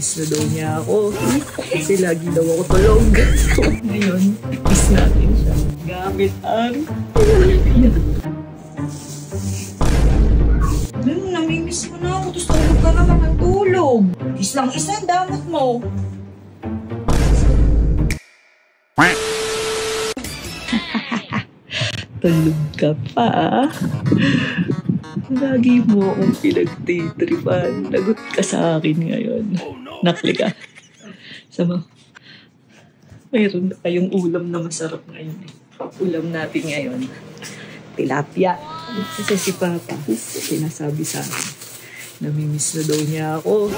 Namimiss na daw niya ako. Kasi lagi daw ako tulog. Ngayon, kiss natin siya. Gamit ang... Namimiss mo na ako. Tapos tulog ka naman ng tulog. Kiss lang isa, damot mo. Tulog ka pa, ah. Lagi mo akong pinagtitripan. Lagot ka sa akin ngayon. Nakli ka. Sama. Mayroon na kayong ulam na masarap ngayon. Ulam natin ngayon. Tilapia. Kasi si Papa, sinasabi sa akin, namimiss na daw niya ako.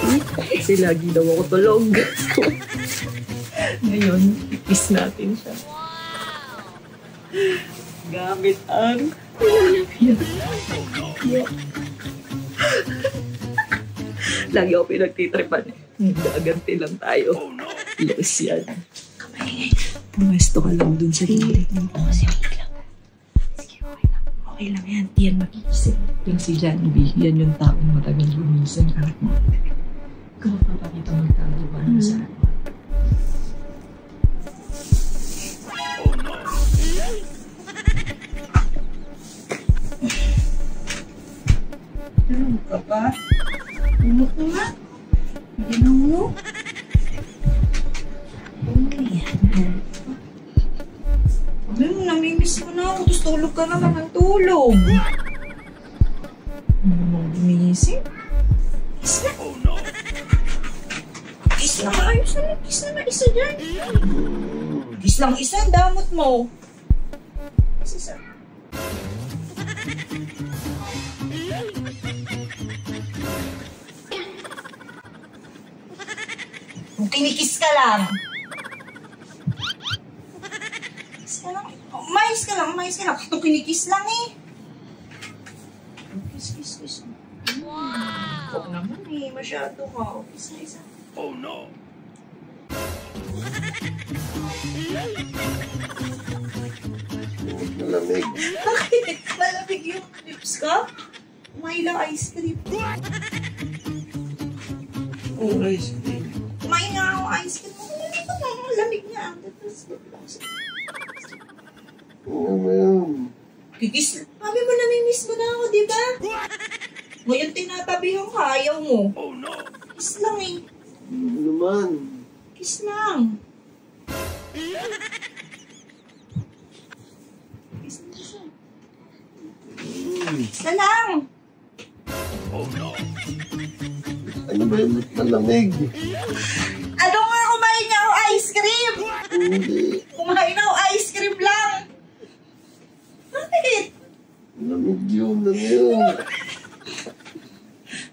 Kasi lagi daw ako tulog. Ngayon, kiss natin siya. Gamit ang lagi ako pinagtitripan eh. Gaganti lang tayo. Los yan. Kamay. Pumesto ka lang dun sa gilid. Sige, okay lang. Sige, okay lang. Okay lang yan. Yan mag-iisip. Yung si Janby, yan yung taong matagal lumisan. Ikaw papakita mo yung tao ba na sa ano? Ano ka pa? Ano ka nga? Ano mo? Ano, namimiss mo na ako. Tapos tulog ka naman ng tulog. Ano mong gumising? Kiss na. Kiss na. Ayos na. Kiss na isa dyan. Kiss lang isa. Damot mo. Kiss isa. Kung kinikiss ka lang. Kiss ka lang. Mais ka lang. Kung kinikiss lang eh. Kiss. Wow! Huwag naman eh. Masyado ka. Kiss na isa. Oh no! Malamig. Bakit? Malamig yung lips ka? Kumain lang ice cream. Oh, ice cream. Kumain nga ako ice cream. Malamig niya. Ano ba yun? Kikis. Sabi mo, namimiss mo na ako, di ba? Ngayon tinatabihan ka, ayaw mo. Oh no! Kiss lang eh. Ano naman? Kiss lang. Kiss lang isa. Kiss na lang. Oh no! Ano ba yun? Malamig. Ano nga, kumain niya ako ice cream? Hindi. Kumain ako ice cream lang. Bakit? Malamig yun. Ano yun?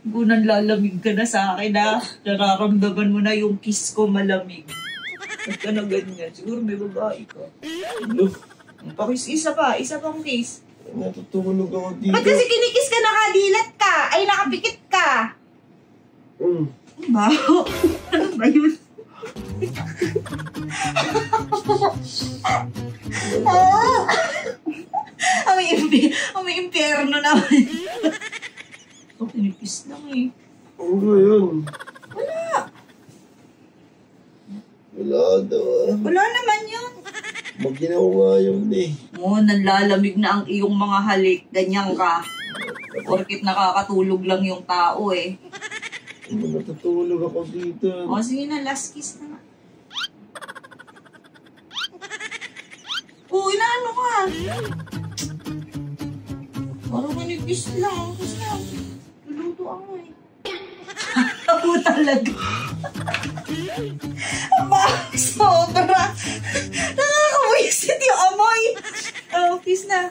Gunang lalamig ka na sa akin ha. Nararamdaman mo na yung kiss ko malamig. Ba't ka na ganyan? Siguro may babae ka. Ano? Pakis, isa pang kiss. Natutulog ako dito. Ba't kasi kinikiss ka, nakadilat ka? Ay, nakapikit ka. Ano ba? Ano ba yun? May impyerno naman. Ito, kinikiss lang eh. Ano ba yun? Wala. Wala daw ah. Wala naman yun. Maginawa yun eh. Oo, nanlalamig na ang iyong mga halik. Ganyan ka. Porkit nakakatulog lang yung tao eh. Natutulog ako dito. O, sige na, last kiss na nga. Oo, inaano ka? Parang kinikiss lang. Kiss lang. Luluto ako eh. Ako talaga. Aba, sobra. Nakakawisit yung amoy. Oh, kiss na.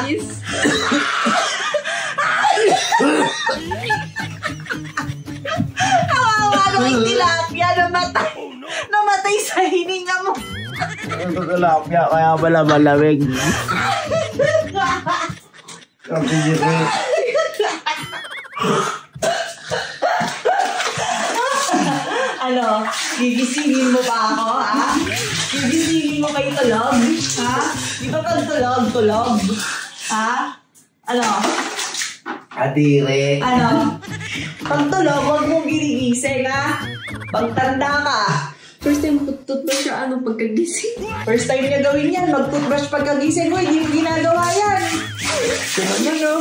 Kiss. Kawawa yung tilapia namatay sa hininga mo. Ano ka tilapia kaya pala malamig. Sabi niyo rin. Ano, gigisingin mo ba ako, ha? tulog? Ha? Di ba pag tulog? Ha? Ano? Adire. Ano? Pag tulog, huwag mong ginigising, ha? Pagtanda ka. First time mag-toothbrush siya, pagkagising. First time niya gawin yan, mag-toothbrush pagkagising mo, hindi mo ginagawa yan. Ito naman, no?